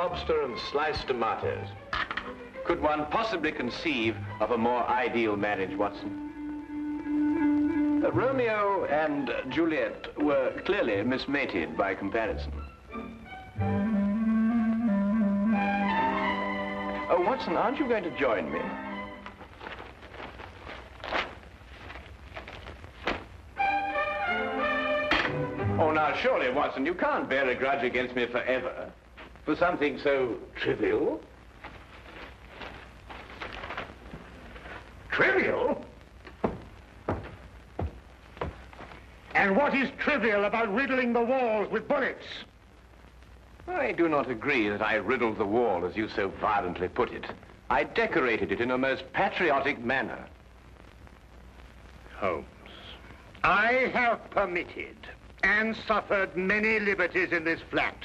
lobster and sliced tomatoes. Could one possibly conceive of a more ideal marriage, Watson? Romeo and Juliet were clearly mismated by comparison. Oh, Watson, aren't you going to join me? Oh, now, surely, Watson, you can't bear a grudge against me forever for something so trivial. Trivial? And what is trivial about riddling the walls with bullets? I do not agree that I riddled the wall, as you so violently put it. I decorated it in a most patriotic manner. Holmes, I have permitted and suffered many liberties in this flat.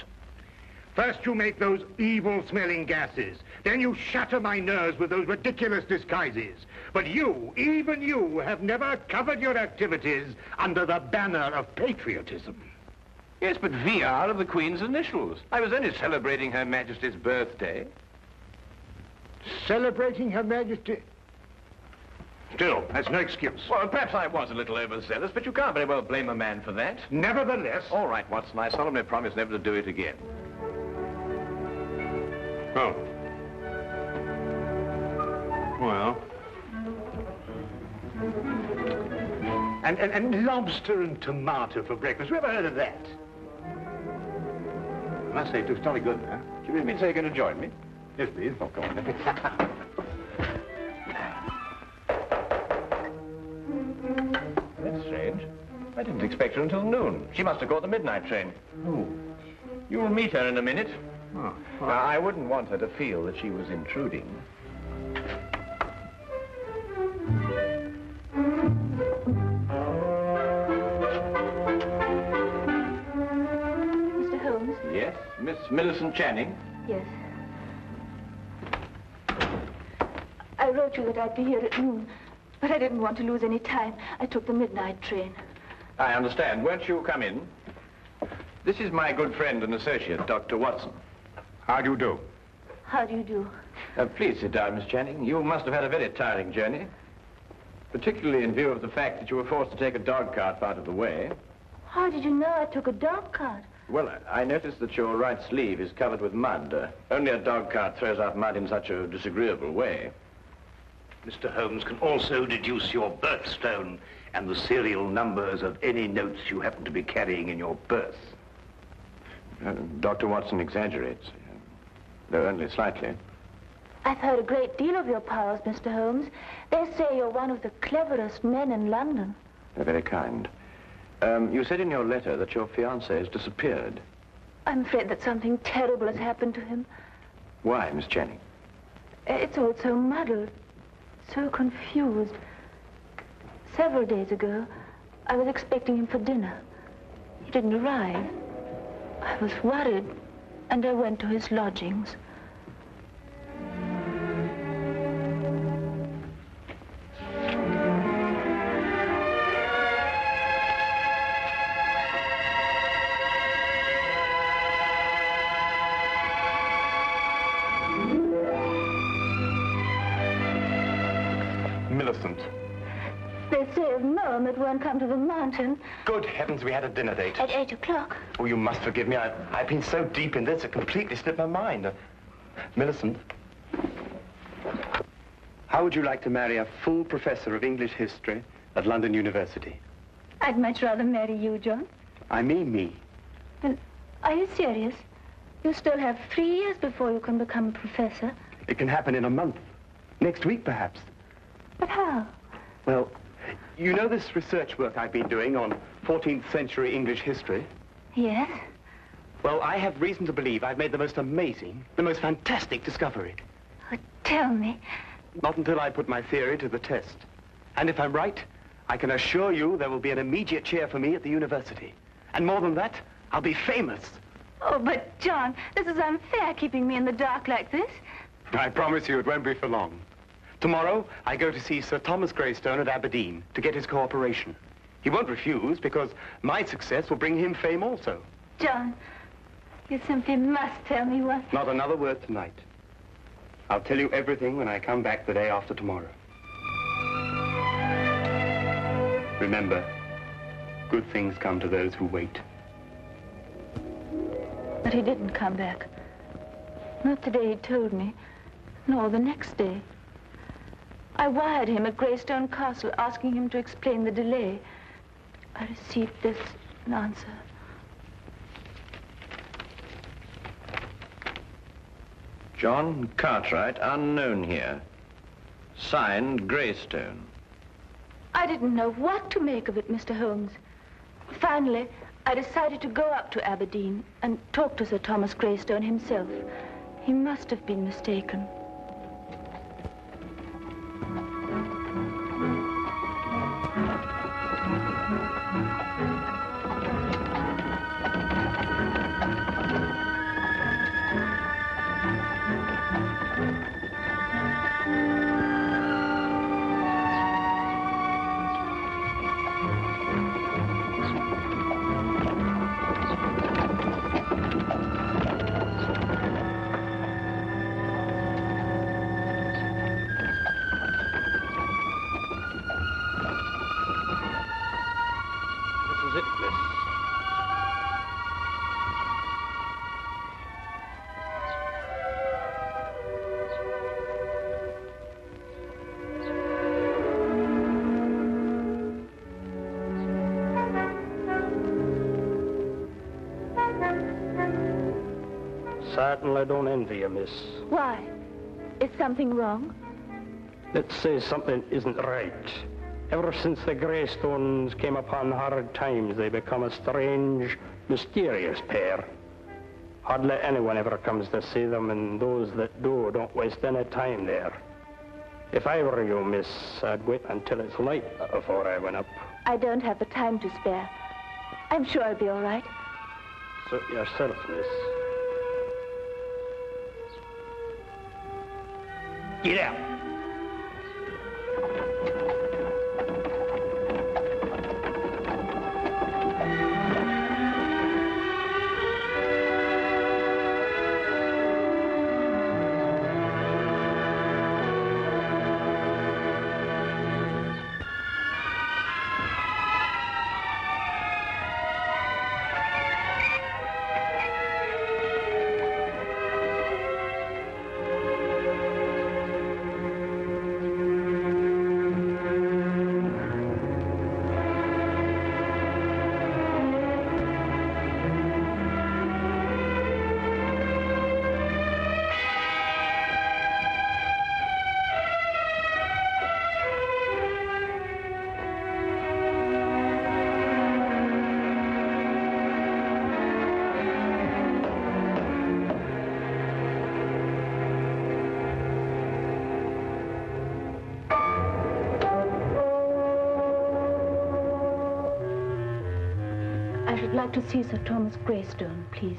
First you make those evil-smelling gases. Then you shatter my nerves with those ridiculous disguises. But you, even you, have never covered your activities under the banner of patriotism. Yes, but V are of the Queen's initials. I was only celebrating Her Majesty's birthday. Celebrating Her Majesty? Still, that's no excuse. Well, perhaps I was a little overzealous, but you can't very well blame a man for that. Nevertheless... All right, Watson, I solemnly promise never to do it again. Oh. Well... And lobster and tomato for breakfast. You ever heard of that? I must say, it looks jolly good, huh? Do you really mean to say you're going to join me? Yes, please. Oh, come on. That's strange. I didn't expect her until noon. She must have caught the midnight train. Oh. You'll meet her in a minute. Oh. Now, I wouldn't want her to feel that she was intruding. Mr. Holmes? Yes, Miss Millicent Channing? Yes. I wrote you that I'd be here at noon, but I didn't want to lose any time. I took the midnight train. I understand. Won't you come in? This is my good friend and associate, Dr. Watson. How do you do? How do you do? Please sit down, Miss Channing. You must have had a very tiring journey, particularly in view of the fact that you were forced to take a dog cart out of the way. How did you know I took a dog cart? Well, I noticed that your right sleeve is covered with mud. Only a dog cart throws out mud in such a disagreeable way. Mr. Holmes can also deduce your birthstone and the serial numbers of any notes you happen to be carrying in your purse. Dr. Watson exaggerates, though only slightly. I've heard a great deal of your powers, Mr. Holmes. They say you're one of the cleverest men in London. They're very kind. You said in your letter that your fiancé has disappeared. I'm afraid that something terrible has happened to him. Why, Miss Channing? It's all so muddled, so confused. Several days ago, I was expecting him for dinner. He didn't arrive. I was worried, and I went to his lodgings. Millicent. They say of Mom it won't come to the mountain. Good heavens, we had a dinner date. At 8 o'clock. Oh, you must forgive me. I've been so deep in this, it completely slipped my mind. Millicent, how would you like to marry a full professor of English history at London University? I'd much rather marry you, John. I mean me. Well, are you serious? You still have 3 years before you can become a professor. It can happen in a month. Next week, perhaps. But how? Well, you know this research work I've been doing on 14th century English history? Yes? Well, I have reason to believe I've made the most amazing, the most fantastic discovery. Oh, tell me. Not until I put my theory to the test. And if I'm right, I can assure you there will be an immediate cheer for me at the university. And more than that, I'll be famous. Oh, but John, this is unfair, keeping me in the dark like this. I promise you it won't be for long. Tomorrow, I go to see Sir Thomas Greystone at Aberdeen to get his cooperation. He won't refuse because my success will bring him fame also. John, You simply must tell me what... Not another word tonight. I'll tell you everything when I come back the day after tomorrow. Remember, good things come to those who wait. But he didn't come back. Not the day he told me. No, the next day. I wired him at Greystone Castle asking him to explain the delay. I received this answer. John Cartwright, unknown here. Signed, Greystone. I didn't know what to make of it, Mr. Holmes. Finally, I decided to go up to Aberdeen and talk to Sir Thomas Greystone himself. He must have been mistaken. Certainly don't envy you, miss. Why? Is something wrong? Let's say something isn't right. Ever since the Greystones came upon hard times, they become a strange, mysterious pair. Hardly anyone ever comes to see them, and those that do don't waste any time there. If I were you, miss, I'd wait until it's light before I went up. I don't have the time to spare. I'm sure I'll be all right. Suit yourself, miss. Get out. I'd like to see Sir Thomas Greystone, please.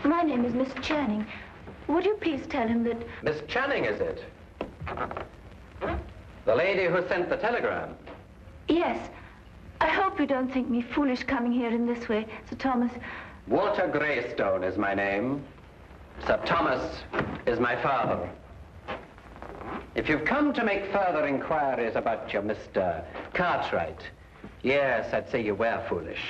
My name is Miss Channing. Would you please tell him that... Miss Channing, is it? The lady who sent the telegram? Yes. I hope you don't think me foolish coming here in this way, Sir Thomas. Walter Greystone is my name. Sir Thomas is my father. If you've come to make further inquiries about your Mr. Cartwright, yes, I'd say you were foolish.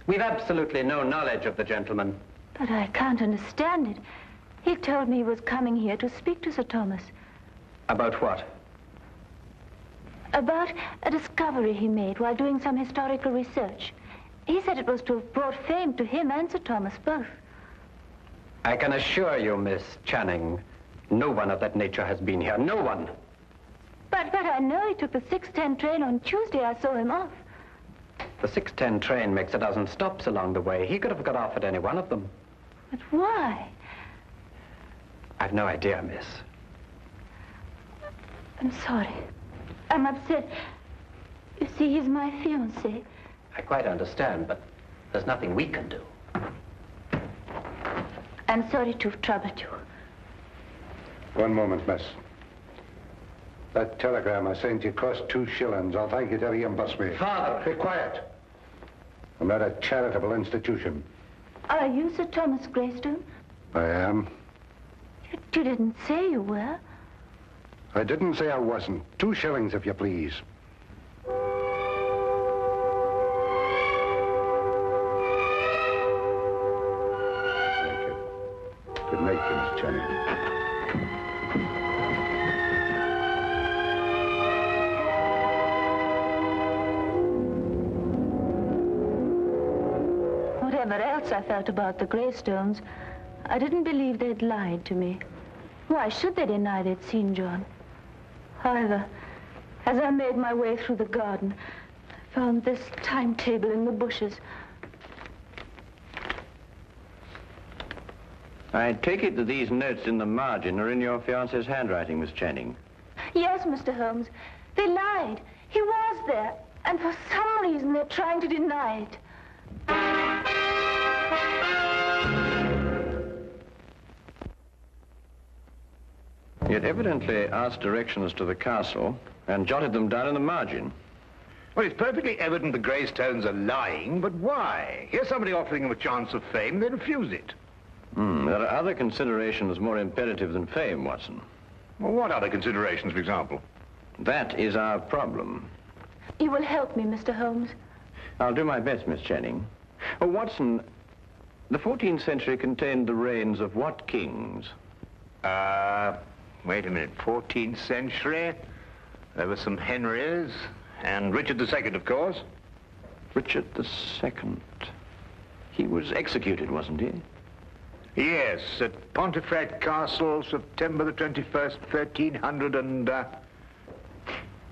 We've absolutely no knowledge of the gentleman. But I can't understand it. He told me he was coming here to speak to Sir Thomas. About what? About a discovery he made while doing some historical research. He said it was to have brought fame to him and Sir Thomas both. I can assure you, Miss Channing, no one of that nature has been here. No one. But I know he took the 6:10 train on Tuesday. I saw him off. The 6:10 train makes a dozen stops along the way. He could have got off at any one of them. But why? I've no idea, miss. I'm sorry. I'm upset. You see, he's my fiancé. I quite understand, but there's nothing we can do. I'm sorry to have troubled you. One moment, miss. That telegram I sent you cost 2 shillings. I'll thank you to reimburse me. Father! Be quiet. I'm not a charitable institution. Are you Sir Thomas Greystone? I am. You didn't say you were. I didn't say I wasn't. 2 shillings, if you please. Thank you. Good night, to Miss Channing. Whatever else I felt about the Greystones, I didn't believe they'd lied to me. Why should they deny they'd seen John? However, as I made my way through the garden, I found this timetable in the bushes. I take it that these notes in the margin are in your fiancé's handwriting, Miss Channing. Yes, Mr. Holmes. They lied. He was there. And for some reason, they're trying to deny it. He had evidently asked directions to the castle and jotted them down in the margin. Well, it's perfectly evident the Greystones are lying, but why? Here's somebody offering them a chance of fame, they refuse it. There are other considerations more imperative than fame, Watson. Well, what other considerations, for example? That is our problem. You will help me, Mr. Holmes. I'll do my best, Miss Channing. Oh, Watson, the 14th century contained the reigns of what kings? Wait a minute, 14th century? There were some Henrys, and Richard II, of course. Richard II. He was executed, wasn't he? Yes, at Pontefract Castle, September the 21st, 1300 and...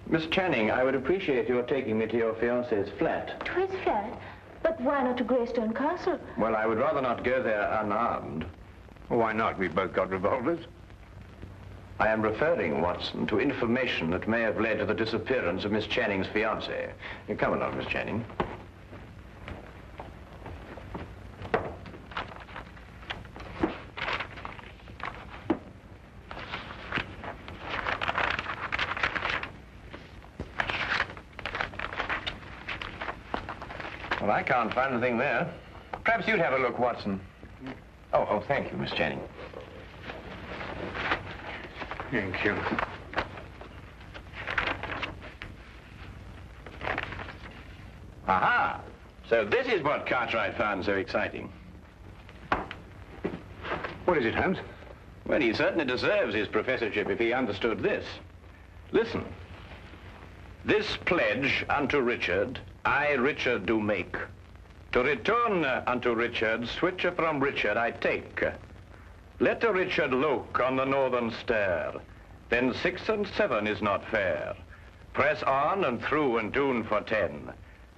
Miss Channing, I would appreciate your taking me to your fiancé's flat. To his flat? But why not to Greystone Castle? Well, I would rather not go there unarmed. Why not? We've both got revolvers. I am referring, Watson, to information that may have led to the disappearance of Miss Channing's fiancé. Come along, Miss Channing. Well, I can't find anything there. Perhaps you'd have a look, Watson. Oh, thank you, Miss Channing. Thank you. Aha! So this is what Cartwright found so exciting. What is it, Holmes? Well, he certainly deserves his professorship if he understood this. Listen. This pledge unto Richard, I, Richard, do make. To return unto Richard, switcher from Richard I take. Let the Richard look on the northern stair, then 6 and 7 is not fair. Press on and through and tune for 10.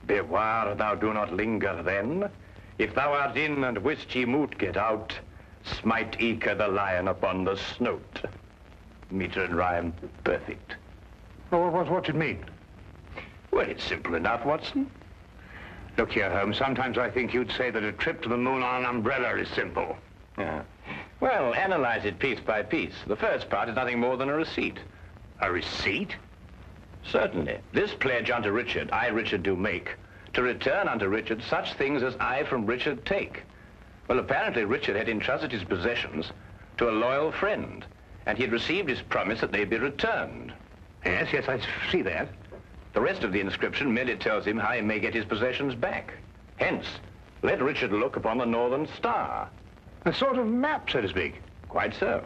Beware thou do not linger then. If thou art in and wist ye moot get out, smite eke the lion upon the snout. Meter and rhyme, perfect. Well, what's it mean? Well, it's simple enough, Watson. Look here, Holmes, sometimes I think you'd say that a trip to the moon on an umbrella is simple. Yeah. Well, analyze it piece by piece. The first part is nothing more than a receipt. A receipt? Certainly. This pledge unto Richard, I, Richard, do make, to return unto Richard such things as I from Richard take. Well, apparently Richard had entrusted his possessions to a loyal friend, and he had received his promise that they be returned. Yes, I see that. The rest of the inscription merely tells him how he may get his possessions back. Hence, let Richard look upon the northern star. A sort of map, so to speak. Quite so.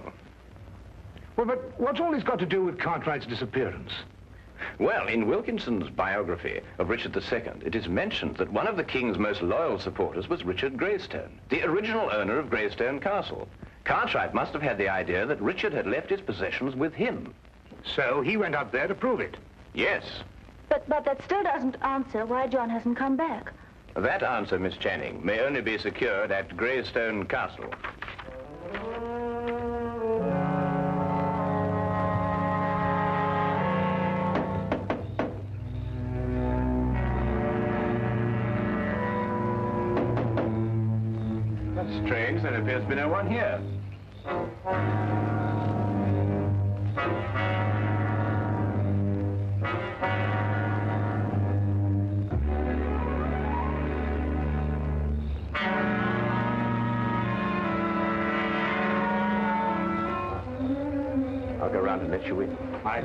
Well, but what's all this got to do with Cartwright's disappearance? Well, in Wilkinson's biography of Richard II, it is mentioned that one of the king's most loyal supporters was Richard Greystone, the original owner of Greystone Castle. Cartwright must have had the idea that Richard had left his possessions with him. So he went up there to prove it? Yes. But that still doesn't answer why John hasn't come back. That answer, Miss Channing, may only be secured at Greystone Castle. strange. There appears to be no one here. I'll go round and let you in. Aye.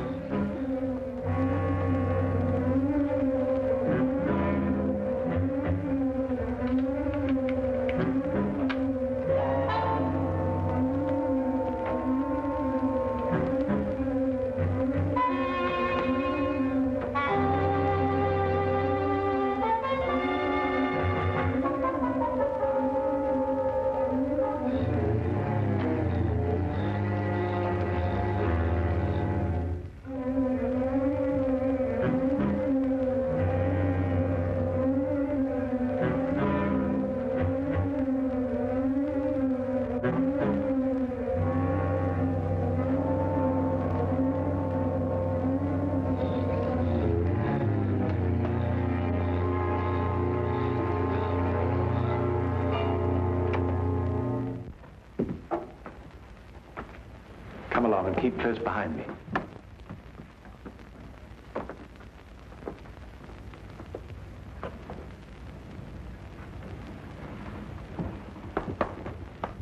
Come along and keep close behind me.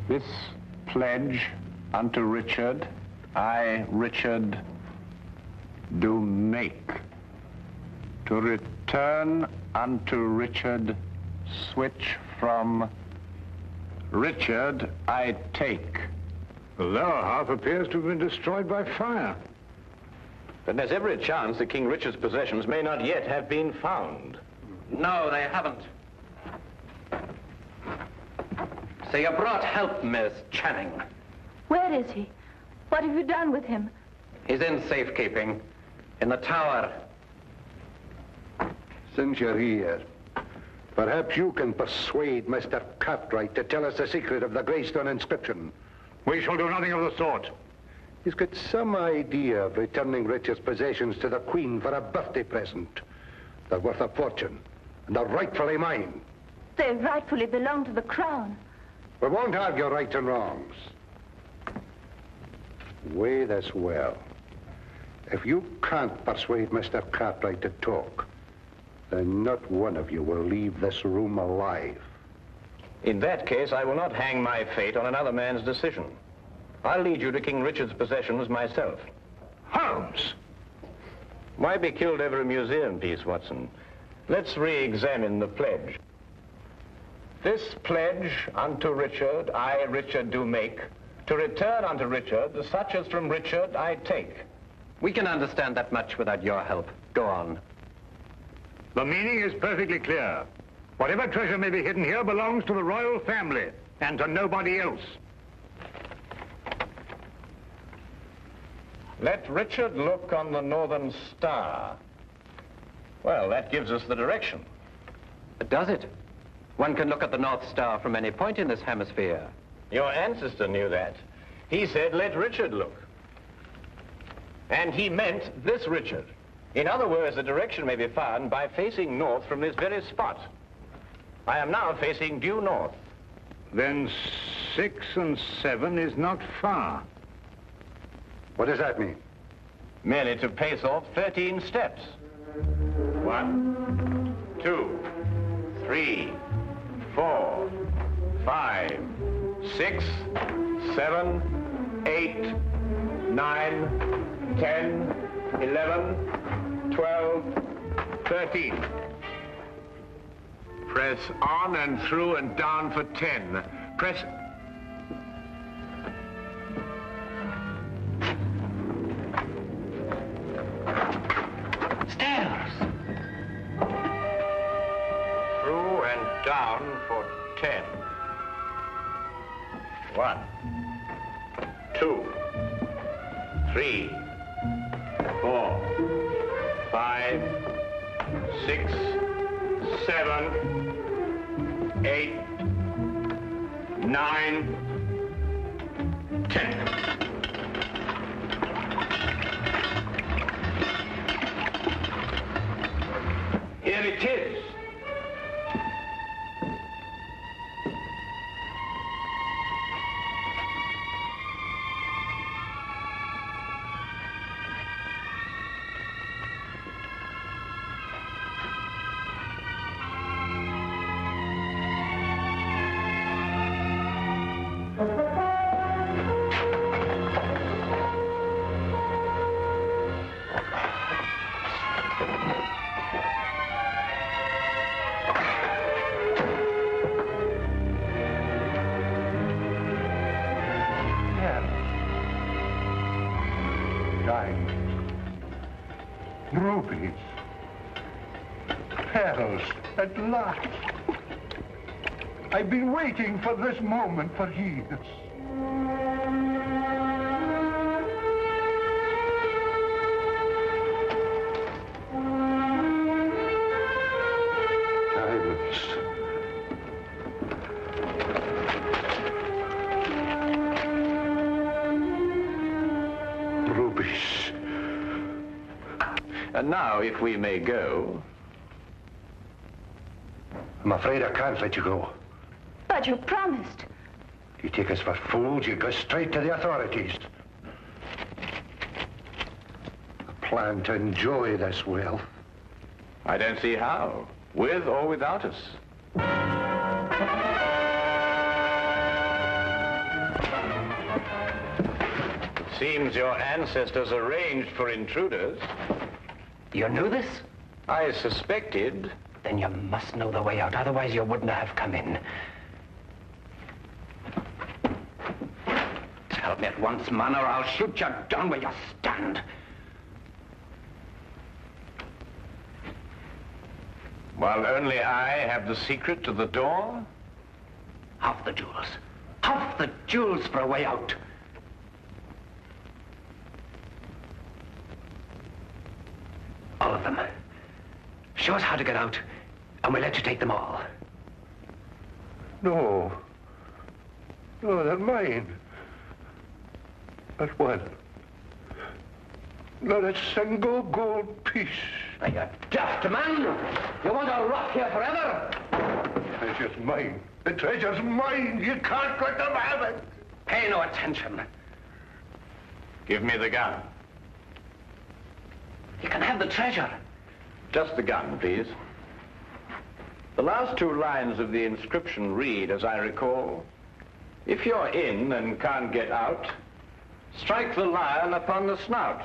This pledge unto Richard, I, Richard, do make, to return unto Richard, switch from Richard I take. The lower half appears to have been destroyed by fire. Then there's every chance that King Richard's possessions may not yet have been found. No, they haven't. So you brought help, Miss Channing. Where is he? What have you done with him? He's in safekeeping, in the tower. Since you're here, perhaps you can persuade Mr. Cartwright to tell us the secret of the Greystone inscription. We shall do nothing of the sort. He's got some idea of returning Richard's possessions to the Queen for a birthday present. They're worth a fortune, and they're rightfully mine. They rightfully belong to the crown. We won't argue rights and wrongs. Weigh this well. If you can't persuade Mr. Cartwright to talk, then not one of you will leave this room alive. In that case, I will not hang my fate on another man's decision. I'll lead you to King Richard's possessions myself. Holmes! Why be killed over a museum piece, Watson? Let's re-examine the pledge. This pledge unto Richard, I, Richard, do make, to return unto Richard the such as from Richard I take. We can understand that much without your help. Go on. The meaning is perfectly clear. Whatever treasure may be hidden here belongs to the royal family and to nobody else. Let Richard look on the northern star. Well, that gives us the direction. Does it? One can look at the North Star from any point in this hemisphere. Your ancestor knew that. He said, let Richard look. And he meant this Richard. In other words, the direction may be found by facing north from this very spot. I am now facing due north. Then 6 and 7 is not far. What does that mean? Merely to pace off 13 steps. 1, 2, 3, 4, 5, 6, 7, 8, 9, 10, 11, 12, 13. Press on and through and down for 10. Press... Stairs! Through and down for 10. 1, 2, 3, 4, 5, 6, 7, 8, 9, 10. Here it is. Rubies. Pearls, at last. I've been waiting for this moment for years. Diamonds. Rubies. And now, if we may go. I'm afraid I can't let you go. But you promised. You take us for fools, you go straight to the authorities. I plan to enjoy this wealth. I don't see how, with or without us. Seems your ancestors arranged for intruders. You knew this? I suspected. Then you must know the way out, otherwise you wouldn't have come in. Tell me at once, man, or I'll shoot you down where you stand. While only I have the secret to the door? Half the jewels. Half the jewels for a way out. All of them. Show us how to get out, and we'll let you take them all. No. No, they're mine. Not one. Not a single gold piece. Are you daft, man? You want to rot here forever? The treasure's mine. The treasure's mine. You can't let them have it. Pay no attention. Give me the gun. You can have the treasure. Just the gun, please. The last two lines of the inscription read, as I recall, if you're in and can't get out, strike the lion upon the snout.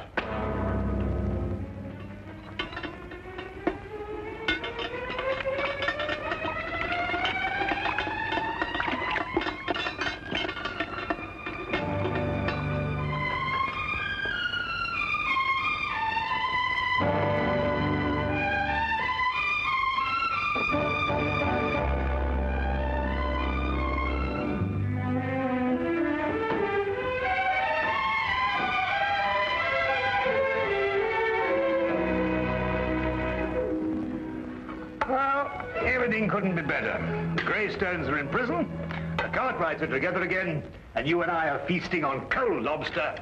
Everything couldn't be better. The Greystones are in prison, the Cartwrights are together again, and you and I are feasting on cold lobster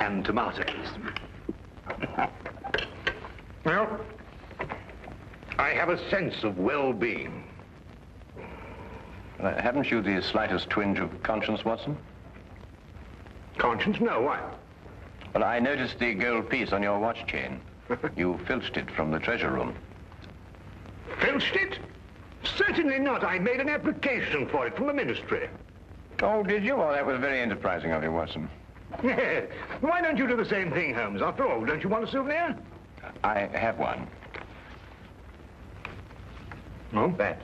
and tomatoes. Well, I have a sense of well-being. Haven't you the slightest twinge of conscience, Watson? Conscience? No, why? Well, I noticed the gold piece on your watch chain. You filched it from the treasure room. Filched it? Certainly not. I made an application for it from the ministry. Oh, did you? Oh, that was very enterprising of you, Watson. Why don't you do the same thing, Holmes? After all, don't you want a souvenir? I have one. Oh, bad.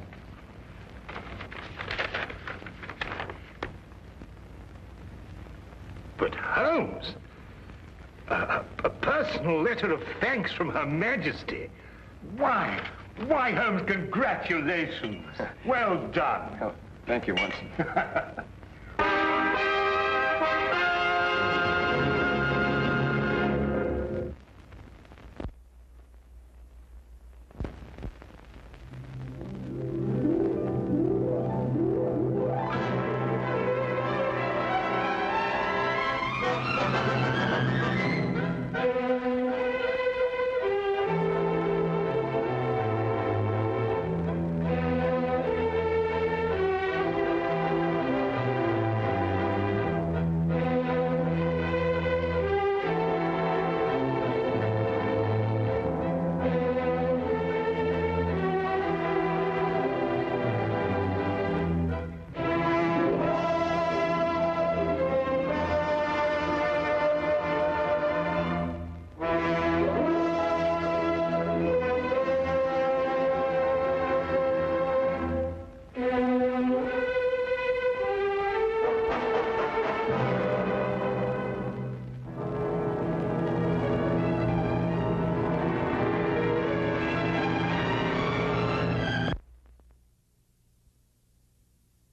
But Holmes, a personal letter of thanks from Her Majesty. Why, Holmes, congratulations. Well done. Oh, thank you, Watson.